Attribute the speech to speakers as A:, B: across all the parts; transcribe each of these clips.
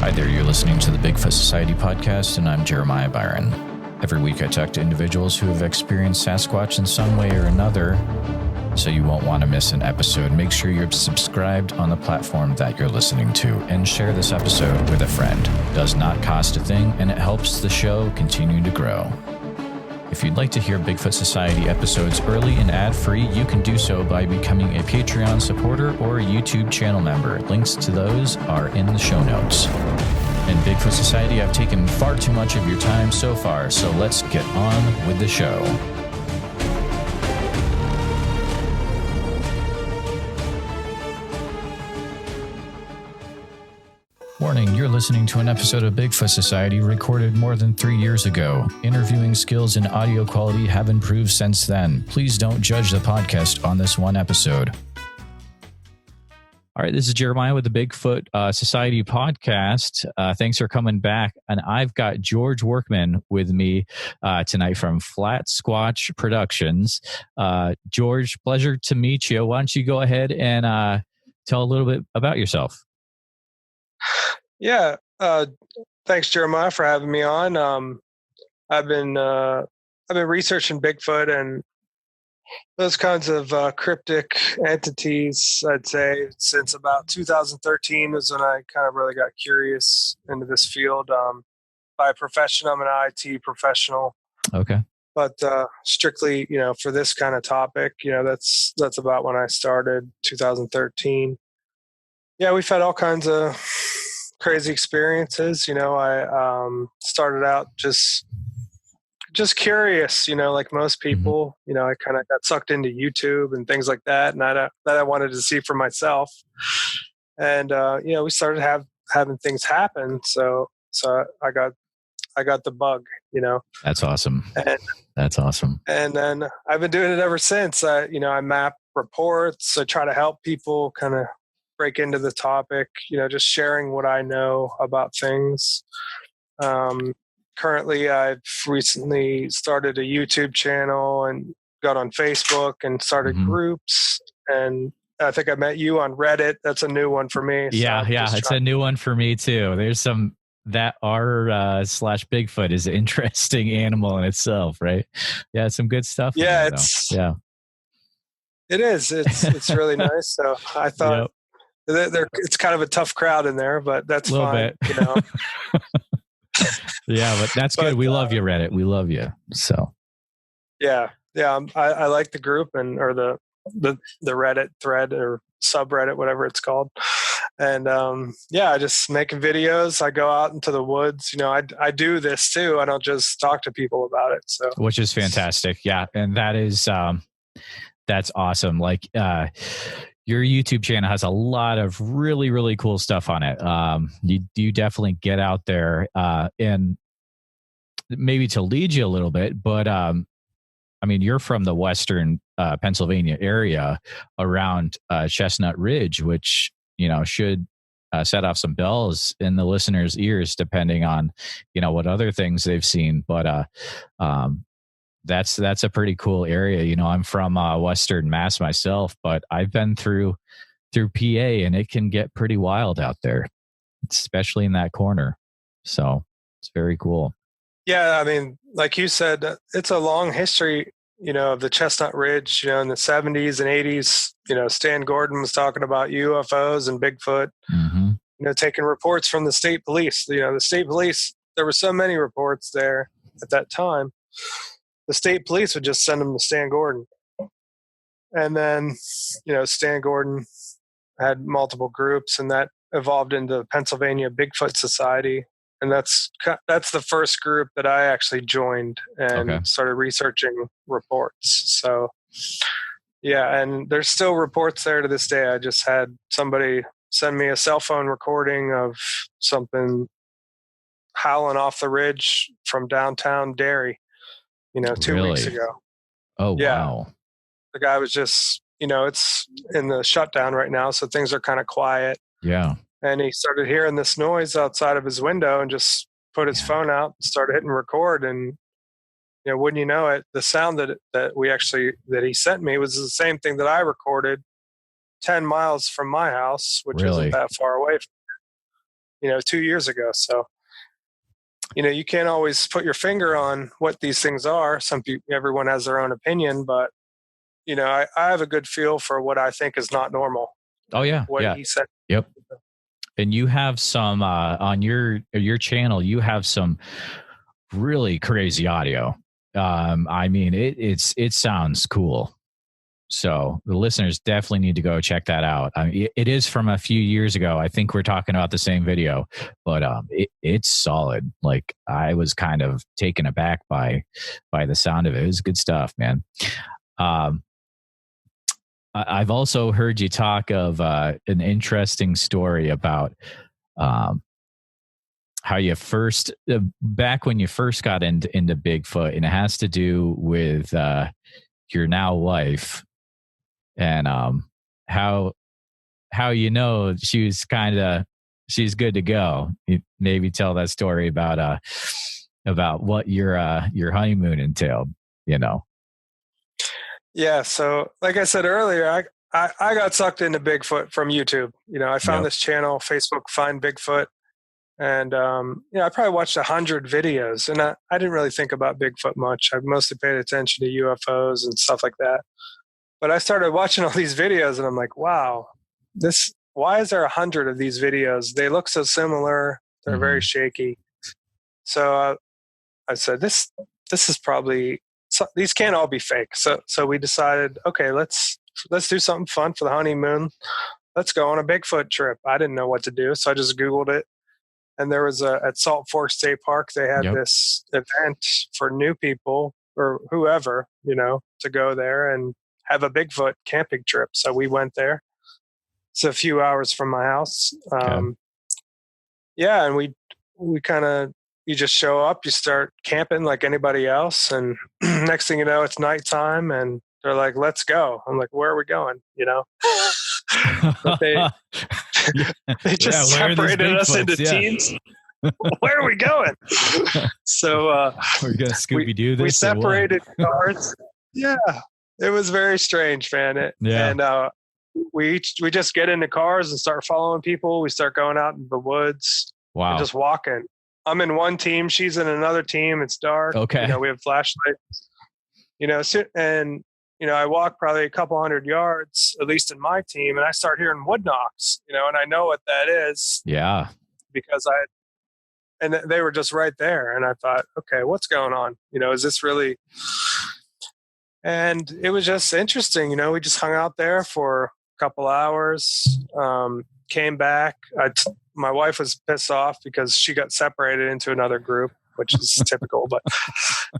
A: Hi there, you're listening to the Bigfoot Society podcast, and I'm Jeremiah Byron. Every week I talk to individuals who have experienced Sasquatch in some way or another, so you won't want to miss an episode. Make sure you're subscribed on the platform that you're listening to, and share this episode with a friend. It does not cost a thing, and it helps the show continue to grow. If you'd like to hear Bigfoot Society episodes early and ad-free, you can do so by becoming a Patreon supporter or a YouTube channel member. Links to those are in the show notes. In Bigfoot Society, I've taken far too much of your time so far, so let's get on with the show. Warning, you're listening to an episode of Bigfoot Society recorded more than 3 years ago. Interviewing skills and audio quality have improved since then. Please don't judge the podcast on this one episode. All right, this is Jeremiah with the Bigfoot Society podcast. Thanks for coming back. And I've got George Workman with me tonight from Flat Squatch Productions. George, pleasure to meet you. Why don't you go ahead and tell a little bit about yourself?
B: Yeah. Thanks, Jeremiah, for having me on. I've been researching Bigfoot and those kinds of cryptic entities, I'd say, since about 2013 is when I kind of really got curious into this field. By profession, I'm an IT professional.
A: Okay.
B: But strictly, for this kind of topic, that's about when I started, 2013. Yeah, we've had all kinds of crazy experiences. I started out just curious, like most people. I kind of got sucked into YouTube and things like that, and that I wanted to see for myself. And we started having things happen. So I got the bug.
A: That's awesome. That's awesome.
B: And then I've been doing it ever since. I map reports. I try to help people kind of break into the topic, just sharing what I know about things. Currently, I've recently started a YouTube channel and got on Facebook and started groups. And I think I met you on Reddit. That's a new one for me.
A: Yeah, it's a new one for me too. There's some that r/Bigfoot is an interesting animal in itself, right? Yeah, some good stuff.
B: Yeah, it is. It's really nice. So I thought. Yep. It's kind of a tough crowd in there, but that's fine.
A: Bit. Yeah, but that's good. We love you, Reddit. We love you. So,
B: yeah. I like the group or the Reddit thread or subreddit, whatever it's called. And I just making videos. I go out into the woods. I do this too. I don't just talk to people about it. So,
A: which is fantastic. Yeah, and that is that's awesome. Like. Your YouTube channel has a lot of really, really cool stuff on it. You definitely get out there and maybe to lead you a little bit, but you're from the Western Pennsylvania area around Chestnut Ridge, which, should set off some bells in the listeners' ears, depending on, what other things they've seen. But that's a pretty cool area. I'm from Western Mass myself, but I've been through PA, and it can get pretty wild out there, especially in that corner. So it's very cool.
B: Yeah, like you said, it's a long history, of the Chestnut Ridge. In the 70s and 80s, Stan Gordon was talking about UFOs and Bigfoot. Taking reports from the state police. The state police. There were so many reports there at that time. The state police would just send them to Stan Gordon. And then, Stan Gordon had multiple groups, and that evolved into Pennsylvania Bigfoot Society. And that's the first group that I actually joined and started researching reports. So, yeah, and there's still reports there to this day. I just had somebody send me a cell phone recording of something howling off the ridge from downtown Derry. 2 weeks ago.
A: Oh,
B: yeah.
A: Wow.
B: The guy was just, it's in the shutdown right now, so things are kind of quiet.
A: Yeah.
B: And he started hearing this noise outside of his window and just put his phone out and started hitting record. And, wouldn't you know it, the sound that he sent me was the same thing that I recorded 10 miles from my house, which isn't that far away from 2 years ago. So, you can't always put your finger on what these things are. Everyone has their own opinion, but I have a good feel for what I think is not normal.
A: Oh yeah.
B: What he said.
A: Yep. And you have some on your channel, you have some really crazy audio. I mean, it sounds cool. So the listeners definitely need to go check that out. I mean, it is from a few years ago. I think we're talking about the same video, but it's solid. Like, I was kind of taken aback by the sound of it. It was good stuff, man. I've also heard you talk of an interesting story about how you first, back when you first got into Bigfoot, and it has to do with your now wife, and how she's good to go. You maybe tell that story about what your honeymoon entailed.
B: Yeah. So, like I said earlier, I got sucked into Bigfoot from YouTube. I found this channel, Facebook Find Bigfoot. And, I probably watched 100 videos, and I didn't really think about Bigfoot much. I mostly paid attention to UFOs and stuff like that. But I started watching all these videos, and I'm like, wow, why is there 100 of these videos? They look so similar. They're very shaky. So I said, this is probably, these can't all be fake. So we decided, okay, let's do something fun for the honeymoon. Let's go on a Bigfoot trip. I didn't know what to do, so I just Googled it. And there was at Salt Fork State Park, they had this event for new people or whoever, to go there and have a Bigfoot camping trip. So we went there. It's a few hours from my house. And we kind of, you just show up, you start camping like anybody else. And next thing you know, it's nighttime and they're like, let's go. I'm like, where are we going? But they just separated us into teams. Where are we going? So
A: we're gonna Scooby-Doo this.
B: We separated cars. Yeah, it was very strange, man. And we just get into cars and start following people. We start going out in the woods.
A: Wow.
B: And just walking. I'm in one team. She's in another team. It's dark.
A: Okay.
B: We have flashlights. And I walk probably a couple hundred yards, at least in my team, and I start hearing wood knocks, and I know what that is.
A: Yeah.
B: Because and they were just right there. And I thought, okay, what's going on? Is this really? And it was just interesting. We just hung out there for a couple hours, came back. My wife was pissed off because she got separated into another group, which is typical,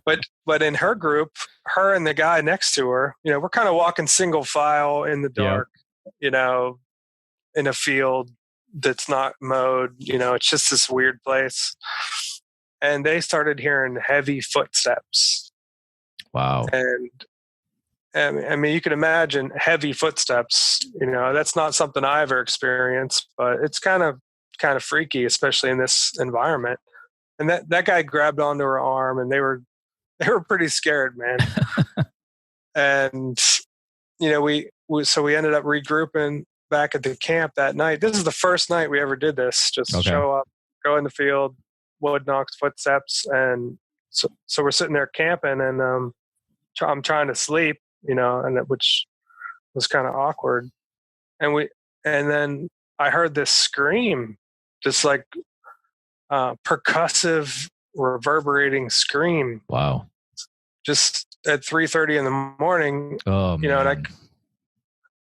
B: but in her group, her and the guy next to her, we're kind of walking single file in the dark, in a field that's not mowed, it's just this weird place. And they started hearing heavy footsteps. Wow. And I mean, you can imagine heavy footsteps, that's not something I ever experienced, but it's kind of freaky, especially in this environment. And that guy grabbed onto her arm, and they were pretty scared, man. And so we ended up regrouping back at the camp that night. This is the first night we ever did this. Just show up, go in the field, wood knocks, footsteps, and so we're sitting there camping, and I'm trying to sleep, which was kind of awkward. And then I heard this scream, just like percussive, reverberating scream.
A: Wow.
B: Just at 3:30 in the morning.
A: Oh, man.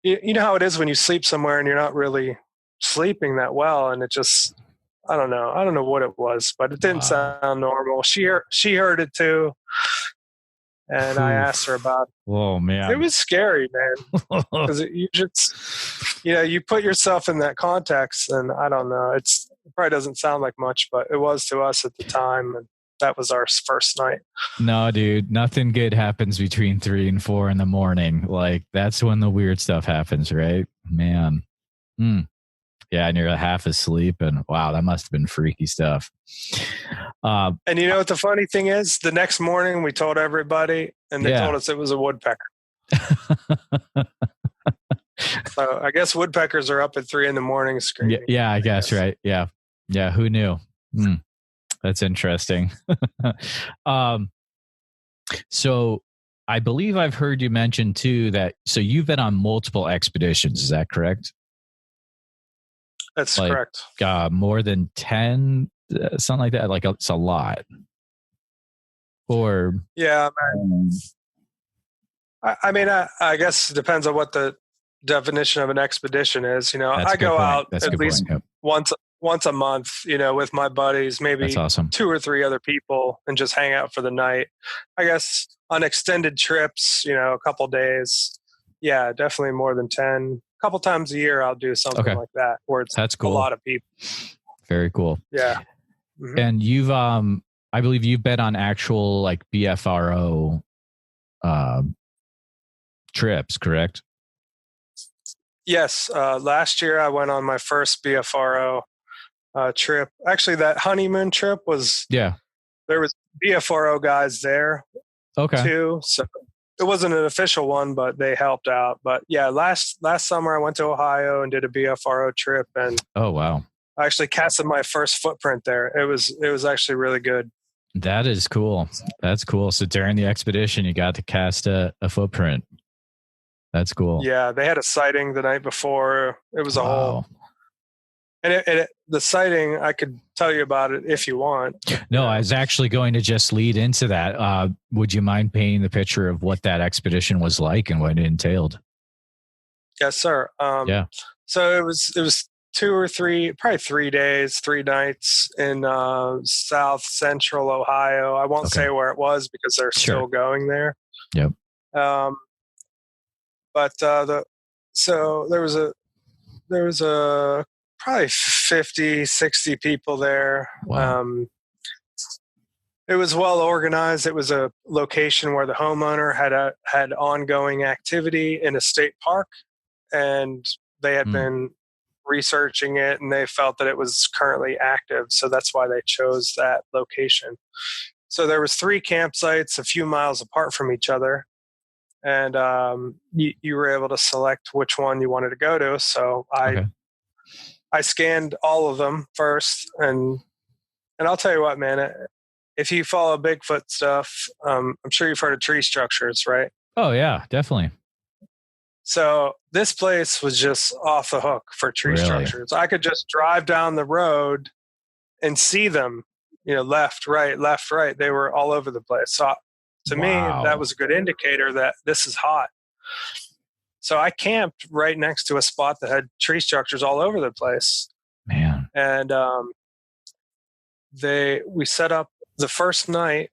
B: And how it is when you sleep somewhere and you're not really sleeping that well, and it just, I don't know what it was, but it didn't sound normal. She heard it too. And I asked her about it.
A: Oh man.
B: It was scary, man. Because you just, you put yourself in that context, and I don't know. It probably doesn't sound like much, but it was to us at the time. And that was our first night. No,
A: dude, nothing good happens between 3 and 4 in the morning. Like, that's when the weird stuff happens, right? Man. Yeah, and you're half asleep, and wow, that must have been freaky stuff.
B: And what the funny thing is? The next morning, we told everybody, and they told us it was a woodpecker. So I guess woodpeckers are up at 3 in the morning screaming.
A: Yeah, I guess, right? Yeah. Yeah, who knew? That's interesting. So I believe I've heard you mention too that so you've been on multiple expeditions. Is that correct?
B: That's correct.
A: More than 10, something like that. Like it's a lot. Or
B: yeah, I mean, I guess it depends on what the definition of an expedition is. I go out at least once a month, with my buddies, maybe
A: awesome.
B: 2 or 3 other people, and just hang out for the night. I guess on extended trips, a couple days. Yeah, definitely more than 10. A couple times a year, I'll do something like that where it's
A: That's cool.
B: A lot of people.
A: Very cool.
B: Yeah. Mm-hmm.
A: And you've, I believe you've been on actual like BFRO trips, correct?
B: Yes. Last year I went on my first BFRO trip. Actually, that honeymoon trip was, there was BFRO guys there too. So it wasn't an official one, but they helped out. But yeah, last summer I went to Ohio and did a BFRO trip, and
A: oh wow,
B: I actually casted my first footprint there. It was actually really good.
A: That is cool. That's cool. So during the expedition, you got to cast a footprint. That's cool.
B: Yeah, they had a sighting the night before. It was a whole. And the sighting, I could tell you about it if you want.
A: No, I was actually going to just lead into that. Would you mind painting the picture of what that expedition was like and what it entailed?
B: Yes, sir. So it was 2 or 3, probably 3 days, 3 nights in south central Ohio. I won't say where it was because they're still going there.
A: Yep.
B: But so there was a probably 50, 60 people there.
A: Wow.
B: It was well organized. It was a location where the homeowner had ongoing activity in a state park, and they had been researching it, and they felt that it was currently active. So that's why they chose that location. So there was 3 campsites a few miles apart from each other. And you were able to select which one you wanted to go to. So I scanned all of them first, and I'll tell you what, man. If you follow Bigfoot stuff, I'm sure you've heard of tree structures, right?
A: Oh yeah, definitely.
B: So this place was just off the hook for tree structures. I could just drive down the road and see them, left, right. They were all over the place. So to me, that was a good indicator that this is hot. So I camped right next to a spot that had tree structures all over the place.
A: Man.
B: And we set up the first night.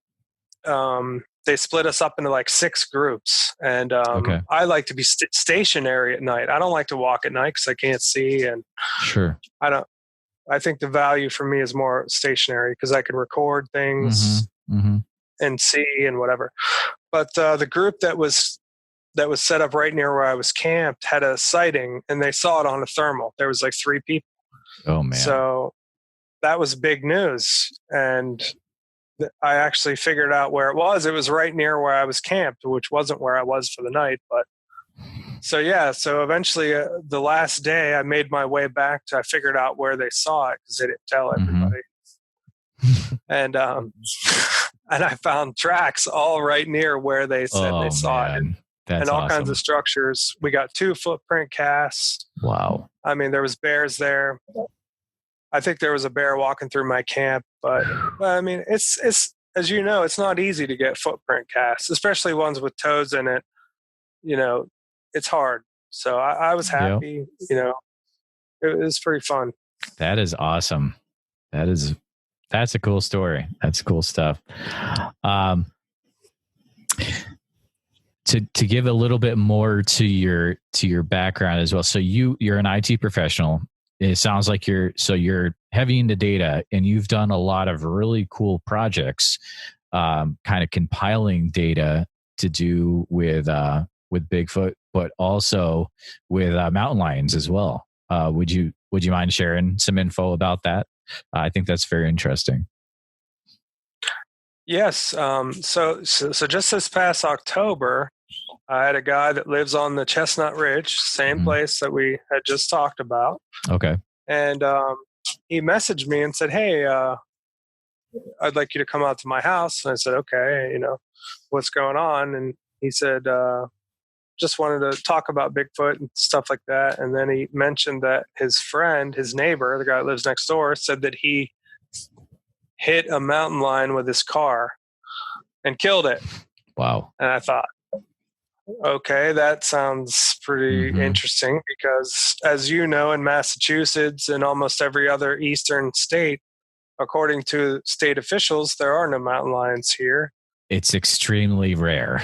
B: They split us up into like 6 groups. And I like to be stationary at night. I don't like to walk at night because I can't see. And
A: sure.
B: I think the value for me is more stationary because I can record things. And see and whatever. But the group that was set up right near where I was camped had a sighting, and they saw it on a thermal. There was like 3 people.
A: Oh man.
B: So that was big news. And I actually figured out where it was. It was right near where I was camped, which wasn't where I was for the night. But so eventually the last day I made my way back I figured out where they saw it because they didn't tell everybody. And and I found tracks all right near where they said they saw it. And all kinds of structures. We got 2 footprint casts.
A: Wow.
B: I mean, there was bears there. I think there was a bear walking through my camp, but I mean, it's as you know, it's not easy to get footprint casts, especially ones with toes in it. It's hard. So I was happy. It was pretty fun.
A: That is awesome. That's a cool story. That's cool stuff. To give a little bit more to your background as well. So you're an IT professional. It sounds like you're heavy into data, and you've done a lot of really cool projects, kind of compiling data to do with Bigfoot, but also with mountain lions as well. Would you mind sharing some info about that? I think that's very interesting.
B: Yes. So just this past October, I had a guy that lives on the Chestnut Ridge, same place that we had just talked about.
A: Okay.
B: And he messaged me and said, "Hey, I'd like you to come out to my house." And I said, "Okay, what's going on?" And he said, "Just wanted to talk about Bigfoot and stuff like that." And then he mentioned that his friend, his neighbor, the guy that lives next door, said that he hit a mountain lion with his car and killed it.
A: Wow.
B: And I thought, okay, that sounds pretty interesting, because as you know, in Massachusetts and almost every other eastern state, according to state officials, there are no mountain lions here.
A: It's extremely rare.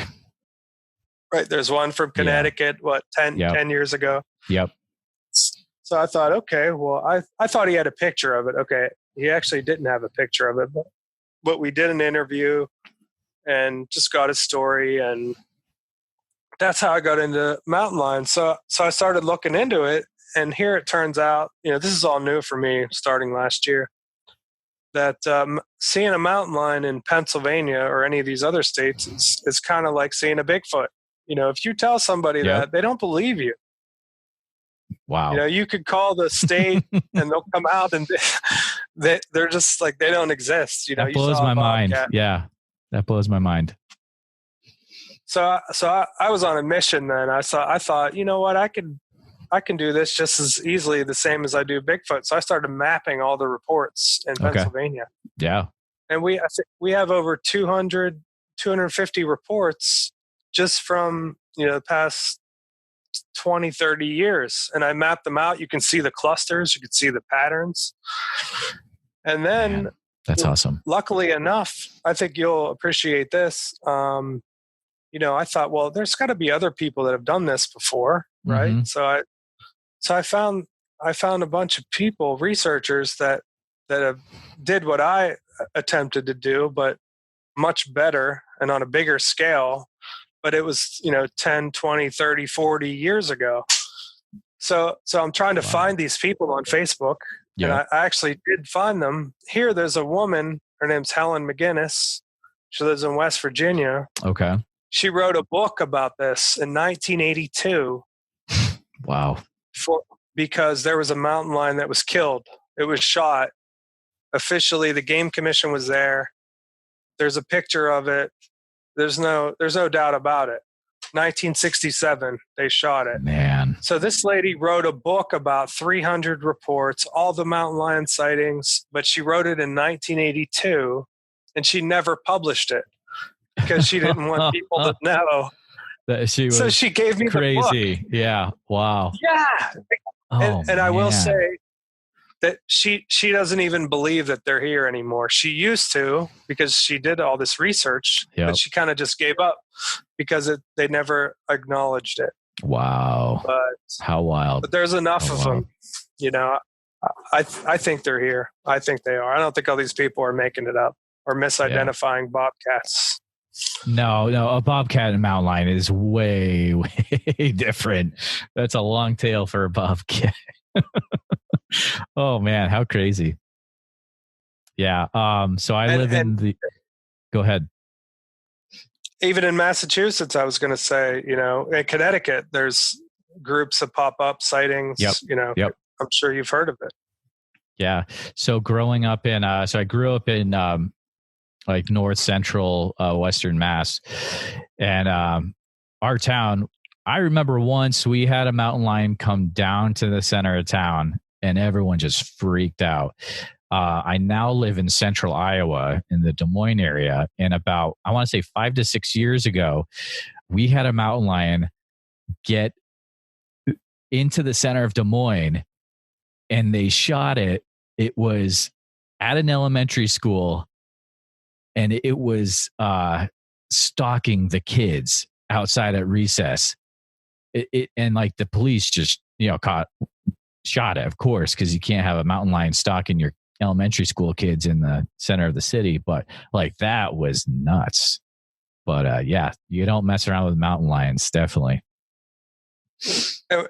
B: Right. There's one from Connecticut, 10 years ago.
A: Yep.
B: So I thought, okay, well, I thought he had a picture of it. Okay. He actually didn't have a picture of it, but we did an interview and just got his story, and that's how I got into mountain lions. So I started looking into it, and here it turns out, this is all new for me starting last year, that seeing a mountain lion in Pennsylvania or any of these other states is kind of like seeing a Bigfoot. If you tell somebody that, they don't believe you.
A: Wow.
B: You could call the state and they'll come out and they're just like, they don't exist.
A: That blows my mind. Yeah. That blows my mind.
B: So I was on a mission then. I thought, you know what, I can do this just as easily the same as I do Bigfoot. So I started mapping all the reports in Pennsylvania.
A: Yeah.
B: And we have over 250 reports just from, the past 20, 30 years. And I mapped them out. You can see the clusters, you can see the patterns. And then
A: that's awesome.
B: Luckily enough, I think you'll appreciate this. I thought, well, there's got to be other people that have done this before, right? So I found a bunch of people, researchers that have did what I attempted to do, but much better and on a bigger scale. But it was, 10, 20, 30, 40 years ago. So I'm trying to find these people on Facebook. And I actually did find them. Here, there's a woman. Her name's Helen McGinnis. She lives in West Virginia.
A: Okay.
B: She wrote a book about this in 1982.
A: Wow.
B: Because there was a mountain lion that was killed. It was shot. Officially, the Game Commission was there. There's a picture of it. There's no doubt about it. 1967, they shot it.
A: Man.
B: So this lady wrote a book about 300 reports, all the mountain lion sightings, but she wrote it in 1982, and she never published it because she didn't want people to know. So she gave me
A: crazy.
B: The book.
A: Yeah. Wow.
B: Yeah. And I will say that she doesn't even believe that they're here anymore. She used to, because she did all this research, but she kind of just gave up because they never acknowledged it.
A: Wow.
B: But
A: how wild.
B: But there's enough of them. I think they're here. I think they are. I don't think all these people are making it up or misidentifying bobcats.
A: No, a bobcat and mountain lion is way, way different. That's a long tail for a bobcat. Oh man, how crazy. Yeah. So I live in the, go ahead.
B: Even in Massachusetts, I was going to say, in Connecticut, there's groups that pop up, sightings, I'm sure you've heard of it.
A: Yeah. So growing up in, so I grew up in like north central Western Mass, and our town, I remember once we had a mountain lion come down to the center of town and everyone just freaked out. I now live in central Iowa in the Des Moines area. And about, I want to say 5 to 6 years ago, we had a mountain lion get into the center of Des Moines and they shot it. It was at an elementary school and it was stalking the kids outside at recess. And like the police just, shot it, of course, because you can't have a mountain lion stalking your elementary school kids in the center of the city. But like that was nuts. But you don't mess around with mountain lions, definitely.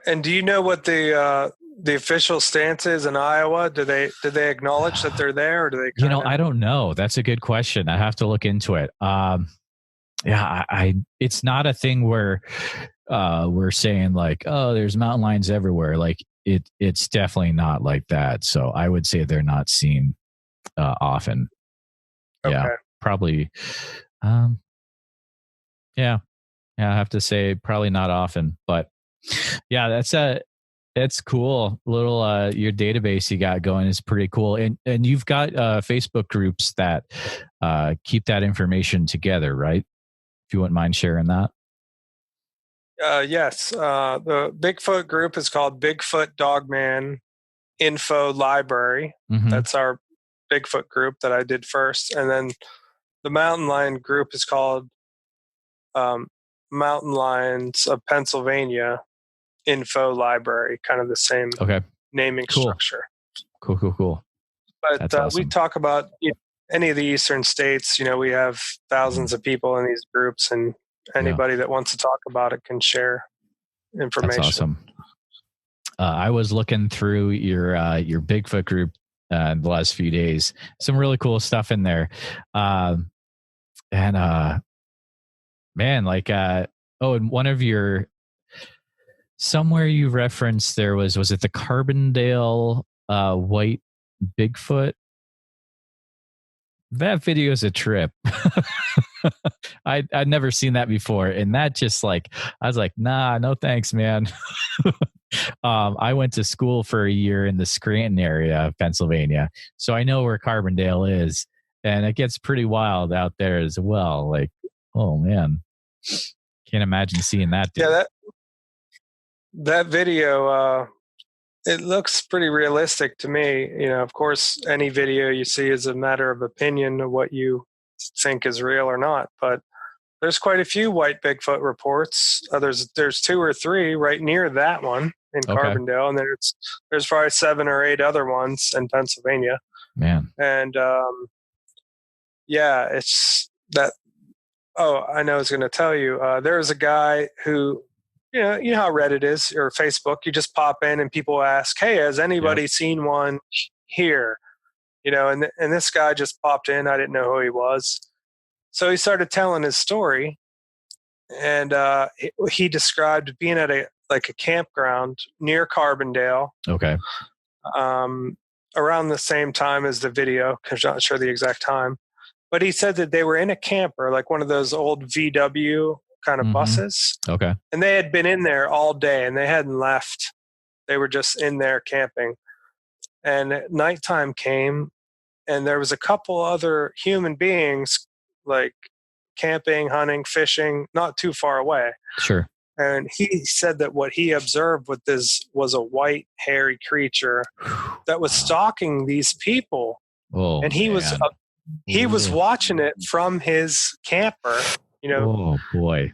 B: And do you know what the official stance is in Iowa? Do they acknowledge that they're there, or do they?
A: I don't know. That's a good question. I have to look into it. It's not a thing where we're saying like, oh, there's mountain lions everywhere. Like it's definitely not like that. So I would say they're not seen often.
B: Okay.
A: Yeah, probably. Yeah, I have to say probably not often, but yeah, that's cool. Little your database you got going is pretty cool, and you've got Facebook groups that keep that information together, right? If you wouldn't mind sharing that.
B: Yes. The Bigfoot group is called Bigfoot Dogman Info Library.
A: Mm-hmm.
B: That's our Bigfoot group that I did first. And then the mountain lion group is called Mountain Lions of Pennsylvania Info Library, kind of the same naming structure.
A: Cool.
B: But
A: that's awesome.
B: We talk about any of the eastern states. We have thousands of people in these groups, and anybody that wants to talk about it can share information.
A: That's awesome. I was looking through your Bigfoot group the last few days. Some really cool stuff in there. Man, like and one of your somewhere you referenced there was it the Carbondale white Bigfoot? That video is a trip. I'd never seen that before, and that just I was like, nah, no thanks, man. I went to school for a year in the Scranton area of Pennsylvania, so I know where Carbondale is, and it gets pretty wild out there as well. Like, oh man, can't imagine seeing that. Dude.
B: Yeah, that video, it looks pretty realistic to me. Of course, any video you see is a matter of opinion of what you think is real or not. But there's quite a few white Bigfoot reports. There's 2 or 3 right near that one in Carbondale, and there's probably 7 or 8 other ones in Pennsylvania.
A: Man,
B: and yeah, it's that. Oh, I know I was going to tell you. There was a guy who. You know how Reddit is or Facebook. You just pop in and people ask, "Hey, has anybody seen one here?" And this guy just popped in. I didn't know who he was, so he started telling his story, and he described being at a campground near Carbondale.
A: Okay.
B: Around the same time as the video, because I'm not sure the exact time, but he said that they were in a camper, like one of those old VW kind of buses.
A: Okay.
B: And they had been in there all day and they hadn't left. They were just in there camping. And nighttime came and there was a couple other human beings camping, hunting, fishing, not too far away.
A: Sure.
B: And he said that what he observed with this was a white hairy creature that was stalking these people.
A: Oh,
B: and he was watching it from his camper.
C: Oh boy.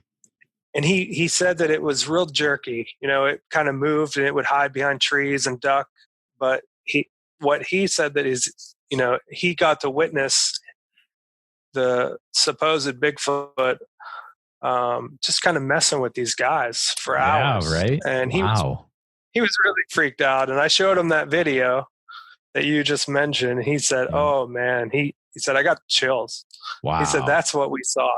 B: And he said that it was real jerky. It kind of moved and it would hide behind trees and duck. But what he said that is, he got to witness the supposed Bigfoot just kind of messing with these guys for hours.
A: Right.
B: And he was really freaked out. And I showed him that video that you just mentioned. He said, "Oh man," he said, "I got chills."
A: Wow.
B: He said, "That's what we saw."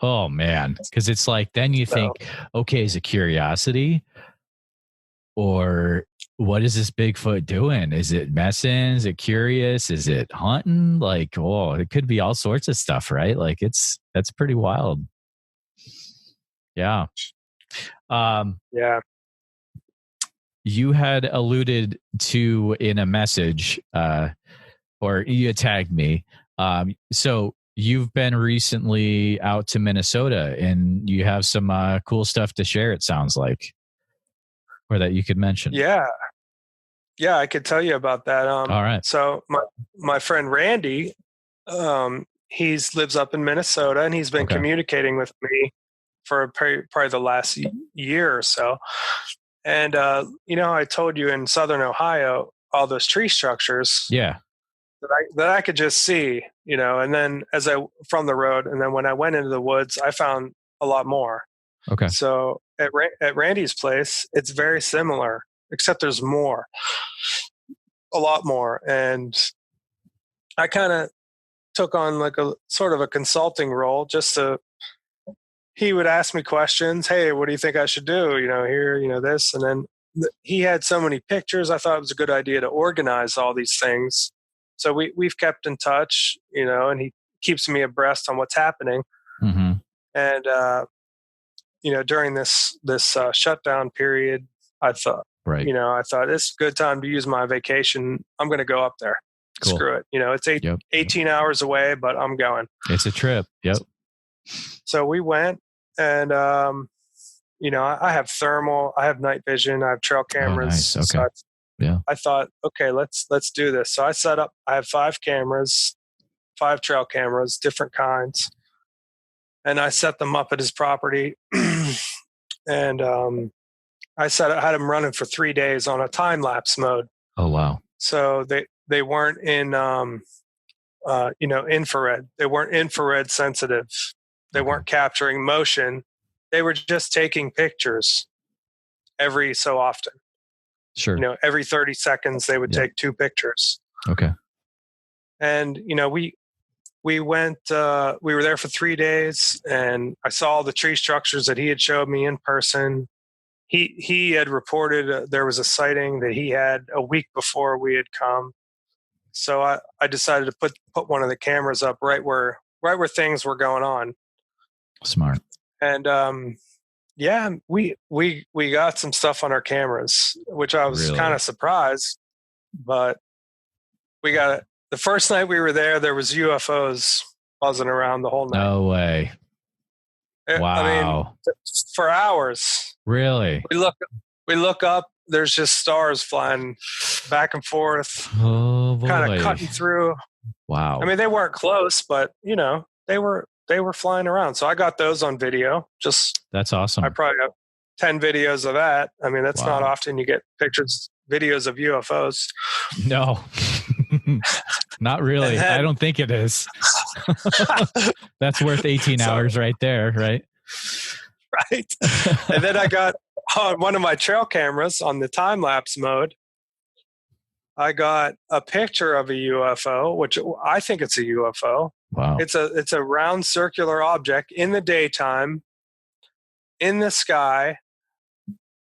A: Oh man. Cause it's then you think, okay, is it curiosity or what is this Bigfoot doing? Is it messing? Is it curious? Is it hunting? It could be all sorts of stuff, right? That's pretty wild. Yeah.
B: Yeah.
A: You had alluded to in a message, or you tagged me. So you've been recently out to Minnesota and you have some cool stuff to share, it sounds like, or that you could mention.
B: Yeah, I could tell you about that.
A: All right.
B: So my friend Randy, he lives up in Minnesota and he's been communicating with me for probably the last year or so. And I told you in Southern Ohio, all those tree structures.
A: Yeah.
B: That I could just see, and then from the road, and then when I went into the woods, I found a lot more.
A: Okay.
B: So at Randy's place, it's very similar, except there's more, a lot more. And I kind of took on a sort of a consulting role he would ask me questions. Hey, what do you think I should do? Here, this, and then he had so many pictures. I thought it was a good idea to organize all these things. So we've kept in touch, and he keeps me abreast on what's happening.
A: Mm-hmm.
B: And, during this shutdown period, I thought,
A: right.
B: I thought it's a good time to use my vacation. I'm going to go up there. Cool. Screw it. It's 18 hours away, but I'm going.
A: It's a trip. Yep.
B: So we went, and, I have thermal, I have night vision, I have trail cameras.
A: Oh, nice. Okay.
B: So I thought, okay, let's do this. So I set up, I have 5 cameras, 5 trail cameras, different kinds. And I set them up at his property. And I had them running for 3 days on a time lapse mode.
A: Oh, wow.
B: So they weren't in, infrared. They weren't infrared sensitive. They weren't capturing motion. They were just taking pictures every so often.
A: Sure.
B: Every 30 seconds, they would take 2 pictures.
A: Okay.
B: And, we went, we were there for 3 days, and I saw all the tree structures that he had showed me in person. He had reported there was a sighting that he had a week before we had come. So I decided to put one of the cameras up right where things were going on.
A: Smart.
B: And we got some stuff on our cameras, which I was kind of surprised. But we got it. The first night we were there was UFOs buzzing around the whole night.
A: No way. Wow.
B: I mean, for hours.
A: Really?
B: We look up, there's just stars flying back and forth.
A: Oh, boy.
B: Kind of cutting through.
A: Wow.
B: I mean, they weren't close, but they were flying around. So I got those on video.
A: That's awesome.
B: I probably have 10 videos of that. I mean, that's not often you get videos of UFOs.
A: No. Not really. I don't think it is. That's worth 18 hours right there, right?
B: Right. And then I got on one of my trail cameras on the time-lapse mode, I got a picture of a UFO, which I think it's a UFO.
A: Wow.
B: It's a round circular object in the daytime, in the sky.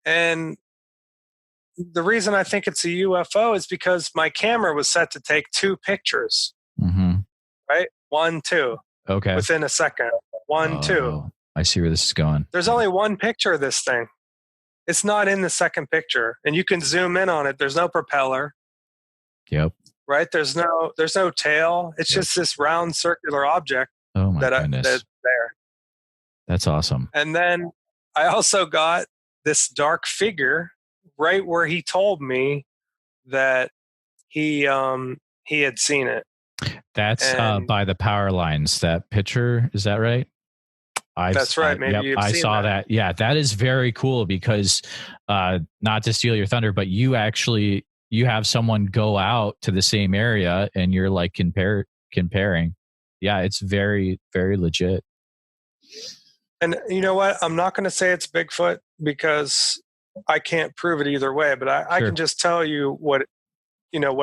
B: And the reason I think it's a UFO is because my camera was set to take 2 pictures.
A: Mm-hmm.
B: Right? 1, 2.
A: Okay.
B: Within a second. 1, 2.
A: I see where this is going.
B: There's only one picture of this thing. It's not in the second picture. And you can zoom in on it. There's no propeller.
A: Yep.
B: Right? There's no tail. It's just this round circular object.
A: Oh my goodness.
B: That's there.
A: That's awesome.
B: And then I also got this dark figure right where he told me that he had seen it.
A: That's by the power lines, that picture. Is that right?
B: That's right. Maybe you've
A: I
B: seen
A: saw that. Yeah, that is very cool because not to steal your thunder, but you have someone go out to the same area and you're like comparing. Yeah, it's very, very legit.
B: And you know what? I'm not going to say it's Bigfoot because I can't prove it either way, but I can just tell you what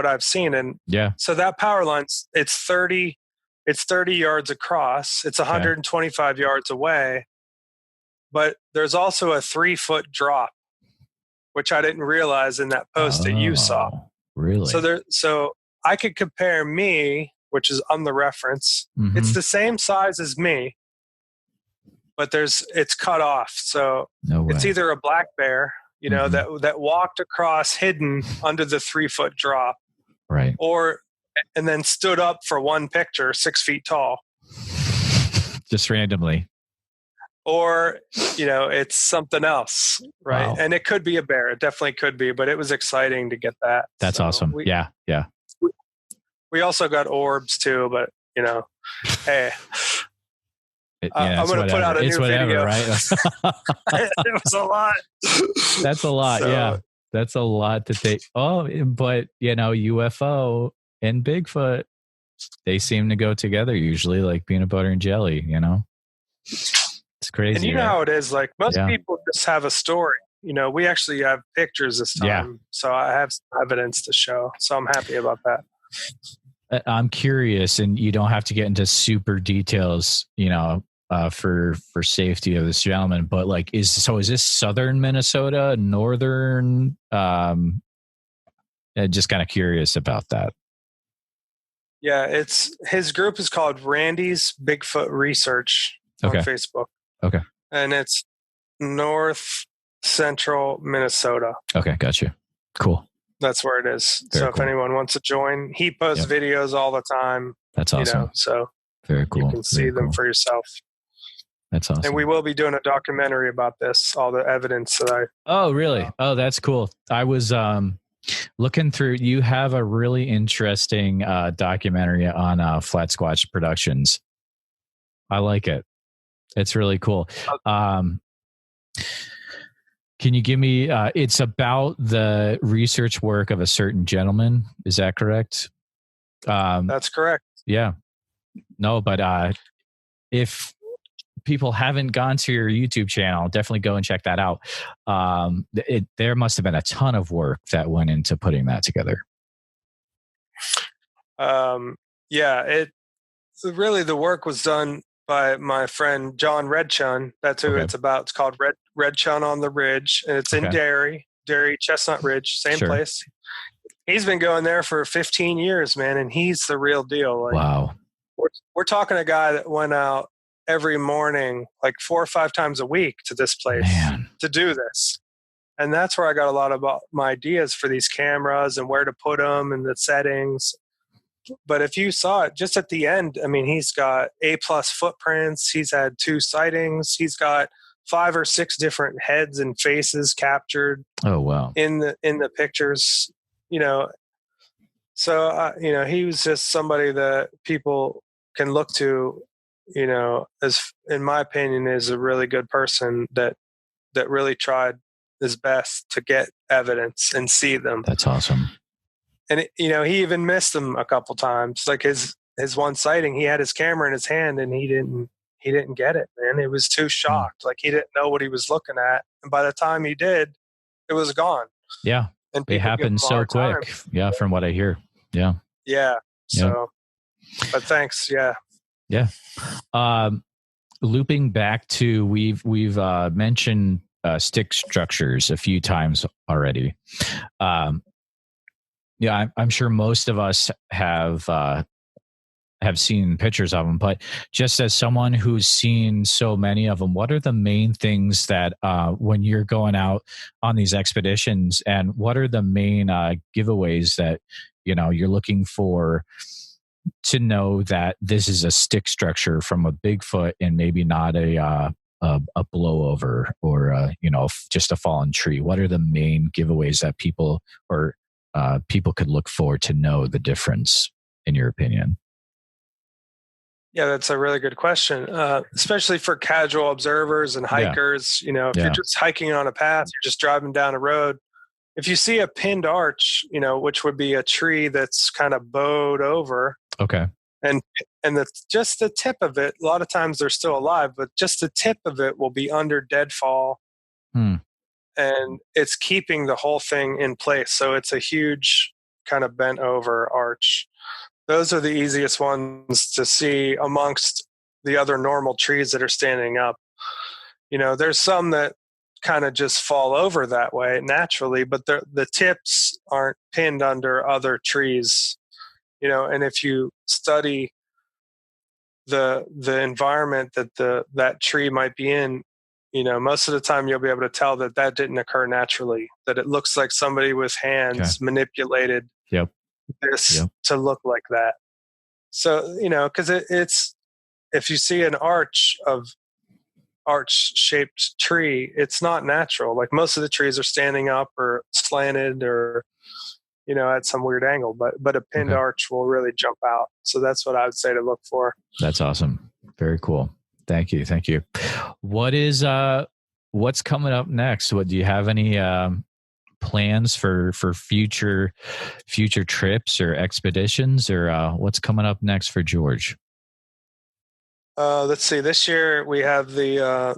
B: I've seen. And so that power line, it's 30 yards across. It's 125 yards away, but there's also a 3-foot drop, which I didn't realize in that post that you saw.
A: Really?
B: So I could compare me, which is on the reference. Mm-hmm. It's the same size as me, but it's cut off. So it's either a black bear, that walked across hidden under the 3-foot drop.
A: Right.
B: And then stood up for one picture, 6 feet tall.
A: Just randomly.
B: Or, it's something else. Right. Wow. And it could be a bear. It definitely could be, but it was exciting to get that.
A: That's awesome. Yeah.
B: We also got orbs too, but hey, I'm going to put out a new video.
A: Right?
B: It was a lot.
A: That's a lot. So, that's a lot to take. Oh, but UFO and Bigfoot, they seem to go together usually, like peanut butter and jelly. It's crazy.
B: And you know how it is. Like most people just have a story. We actually have pictures this time, so I have some evidence to show. So I'm happy about that.
A: I'm curious, and you don't have to get into super details, for safety of this gentleman, but like, is this southern Minnesota, northern? Just kind of curious about that.
B: Yeah, his group is called Randy's Bigfoot Research on Facebook.
A: Okay.
B: And it's north central Minnesota.
A: Okay, gotcha. Cool.
B: That's where it is.
A: Very
B: so if anyone wants to join, he posts videos all the time.
A: That's awesome.
B: So
A: very cool.
B: You can see them for yourself.
A: That's awesome.
B: And we will be doing a documentary about this, all the evidence that I...
A: Oh, really? Oh, that's cool. I was looking through, you have a really interesting documentary on Flat Squatch Productions. I like it. It's really cool. Can you give me, it's about the research work of a certain gentleman. Is that correct?
B: That's correct.
A: Yeah. No, but if people haven't gone to your YouTube channel, definitely go and check that out. There must have been a ton of work that went into putting that together.
B: Really the work was done by my friend John Redchun. That's who it's about. It's called Redchun on the Ridge, and it's in Derry, Chestnut Ridge, same place. He's been going there for 15 years, man, and he's the real deal. Like,
A: wow.
B: We're talking a guy that went out every morning, like 4 or 5 times a week to this place to do this. And that's where I got a lot about my ideas for these cameras and where to put them and the settings. But if you saw it just at the end, I mean, he's got A+ footprints. He's had 2 sightings. He's got 5 or 6 different heads and faces captured.
A: Oh, wow.
B: In the pictures, So, he was just somebody that people can look to, as in my opinion, is a really good person that really tried his best to get evidence and see them.
A: That's awesome.
B: And, he even missed them a couple times. Like his one sighting, he had his camera in his hand and he didn't get it, man. He was too shocked. Like he didn't know what he was looking at. And by the time he did, it was gone.
A: Yeah. And it happened so quick. Yeah. From what I hear. Yeah.
B: Yeah. So, but thanks. Yeah.
A: Yeah. Looping back to, we've mentioned stick structures a few times already. Yeah, I'm sure most of us have seen pictures of them, but just as someone who's seen so many of them, what are the main things that when you're going out on these expeditions, and what are the main giveaways that you're looking for to know that this is a stick structure from a Bigfoot and maybe not a blowover or just a fallen tree? What are the main giveaways that people could look for to know the difference, in your opinion?
B: Yeah, that's a really good question, especially for casual observers and hikers. If you're just hiking on a path, you're just driving down a road. If you see a pinned arch, which would be a tree that's kind of bowed over. Okay. And just the tip of it, a lot of times they're still alive, but just the tip of it will be under deadfall. And it's keeping the whole thing in place. So it's a huge kind of bent over arch. Those are the easiest ones to see amongst the other normal trees that are standing up. There's some that kind of just fall over that way naturally, but the tips aren't pinned under other trees. And if you study the environment that that tree might be in, most of the time you'll be able to tell that didn't occur naturally, that it looks like somebody with hands manipulated this to look like that. So, because it's, if you see an arch-shaped tree, it's not natural. Like most of the trees are standing up or slanted or, at some weird angle, but a pinned arch will really jump out. So that's what I would say to look for.
A: That's awesome. Very cool. Thank you. What's coming up next? Do you have any plans for future trips or expeditions, or what's coming up next for George?
B: Let's see. This year we have the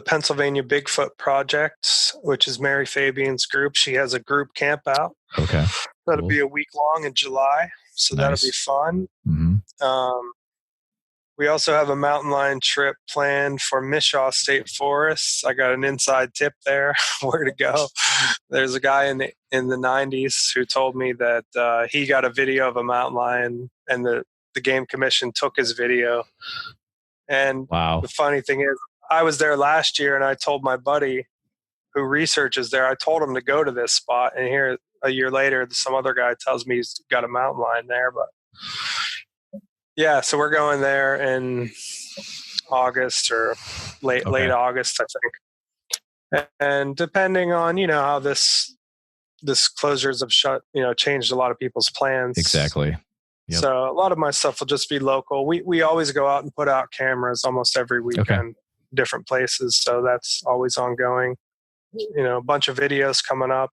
B: Pennsylvania Bigfoot Project, which is Mary Fabian's group. She has a group camp out. Okay. That'll be a week long in July. So that'll be fun. Mm-hmm. We also have a mountain lion trip planned for Mishaw State Forests. I got an inside tip there where to go. There's a guy in the 90s who told me that he got a video of a mountain lion, and the Game Commission took his video. And
C: wow.
B: The funny thing is, I was there last year, and I told my buddy who researches there, I told him to go to this spot, and here a year later, some other guy tells me he's got a mountain lion there. But yeah, so we're going there in August or late August, I think. And depending on, how this closures have changed a lot of people's plans.
C: Exactly. Yep.
B: So a lot of my stuff will just be local. We always go out and put out cameras almost every weekend, different places. So that's always ongoing. A bunch of videos coming up.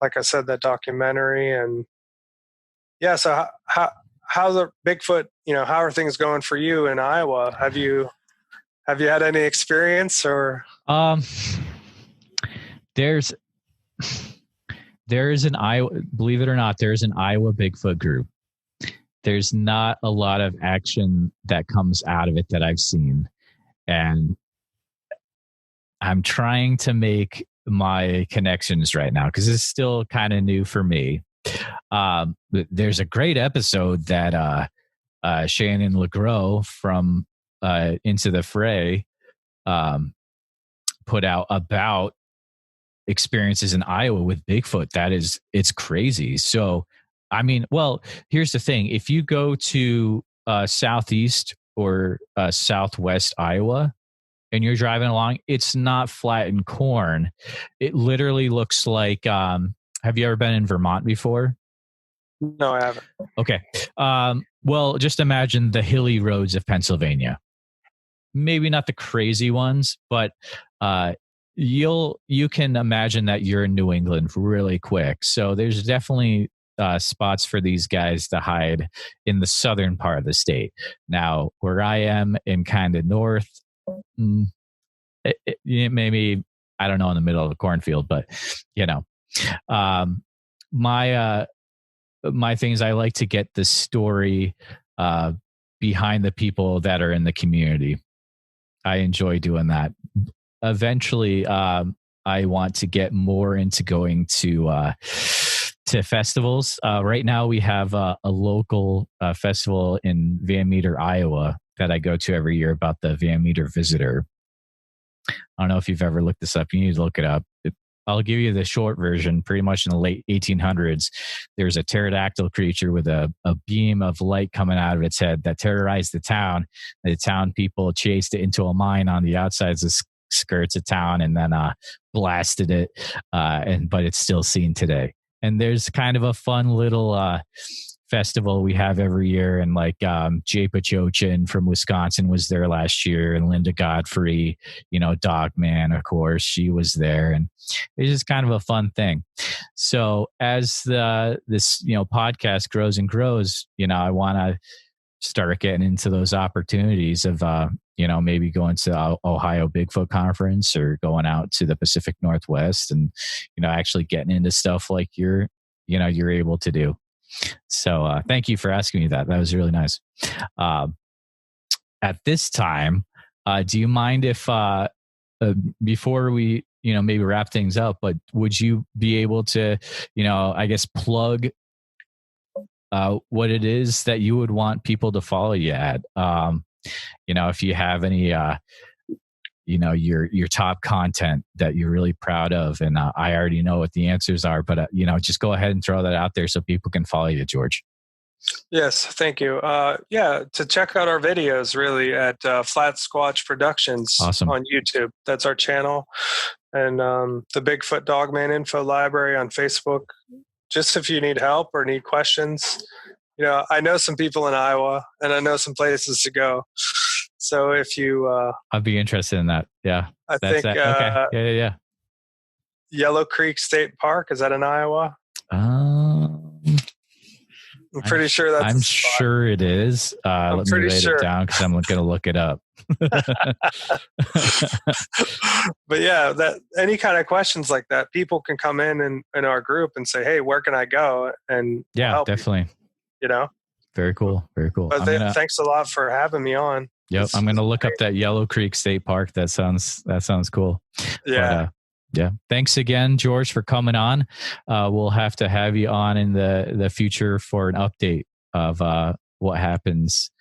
B: Like I said, that documentary. And yeah, so how's the Bigfoot, how are things going for you in Iowa? Have you had any experience or?
C: There is an Iowa, believe it or not, there's an Iowa Bigfoot group. There's not a lot of action that comes out of it that I've seen. And I'm trying to make my connections right now because it's still kind of new for me. There's a great episode that Shannon LeGros from Into the Fray put out about experiences in Iowa with Bigfoot. It's crazy. So, I mean, well, here's the thing. If you go to southeast or southwest Iowa and you're driving along, it's not flattened corn. It literally looks like, have you ever been in Vermont before?
B: No, I haven't.
C: Okay. Well, just imagine the hilly roads of Pennsylvania. Maybe not the crazy ones, but you can imagine that you're in New England really quick. So there's definitely spots for these guys to hide in the southern part of the state. Now, where I am in kind of north, maybe, I don't know, in the middle of the cornfield, but my things, I like to get the story behind the people that are in the community. I enjoy doing that. Eventually, I want to get more into going to festivals. Right now, we have a local festival in Van Meter, Iowa, that I go to every year about the Van Meter Visitor. I don't know if you've ever looked this up. You need to look it up. I'll give you the short version. Pretty much in the late 1800s, there's a pterodactyl creature with a beam of light coming out of its head that terrorized the town. The town people chased it into a mine on the outsides of skirts of town and then blasted it. But it's still seen today. And there's kind of a fun little festival we have every year. And like Jay Pachochin from Wisconsin was there last year, and Linda Godfrey, Dogman, of course, she was there. And it's just kind of a fun thing. So as this podcast grows and grows, I want to start getting into those opportunities of maybe going to Ohio Bigfoot Conference or going out to the Pacific Northwest and actually getting into stuff like you're able to do. So thank you for asking me that. That was really nice. At this time, do you mind if before we maybe wrap things up, but would you be able to I guess plug what it is that you would want people to follow you at? If you have any your top content that you're really proud of, and I already know what the answers are, but just go ahead and throw that out there so people can follow you, George.
B: Yes, thank you. To check out our videos really at Flat Squatch Productions.
C: Awesome.
B: On YouTube. That's our channel. And the Bigfoot Dogman Info Library on Facebook. Just if you need help or need questions. I know some people in Iowa, and I know some places to go. So if you...
C: I'd be interested in that. Yeah.
B: That's think...
C: Okay. Yeah.
B: Yellow Creek State Park, is that in Iowa? I'm pretty sure that's...
C: I'm sure it is. Let me write it down because I'm going to look it up.
B: But yeah, that any kind of questions like that, people can come in our group and say, hey, where can I go? And
C: yeah, definitely. Very cool. Very cool.
B: But thanks a lot for having me on.
C: Yep. I'm going to look up that Yellow Creek State Park. That sounds cool.
B: Yeah.
C: But, Thanks again, George, for coming on. We'll have to have you on in the future for an update of what happens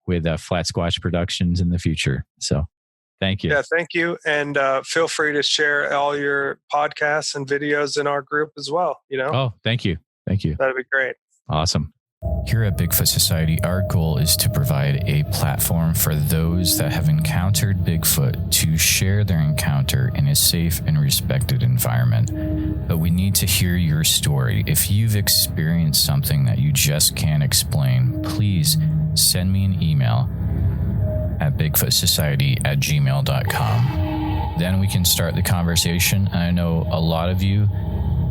C: with Flat Squatch Productions in the future. So thank you.
B: Yeah, thank you. And feel free to share all your podcasts and videos in our group as well.
C: Oh, thank you. Thank you.
B: That'd be great.
C: Awesome.
A: Here at Bigfoot Society, our goal is to provide a platform for those that have encountered Bigfoot to share their encounter in a safe and respected environment. But we need to hear your story. If you've experienced something that you just can't explain, please send me an email at bigfootsociety@gmail.com. Then we can start the conversation. And I know a lot of you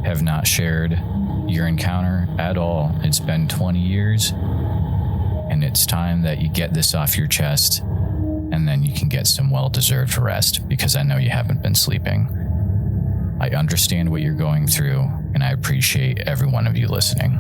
A: have not shared your encounter at all. It's been 20 years, and it's time that you get this off your chest, and then you can get some well-deserved rest, because I know you haven't been sleeping. I understand what you're going through, and I appreciate every one of you listening.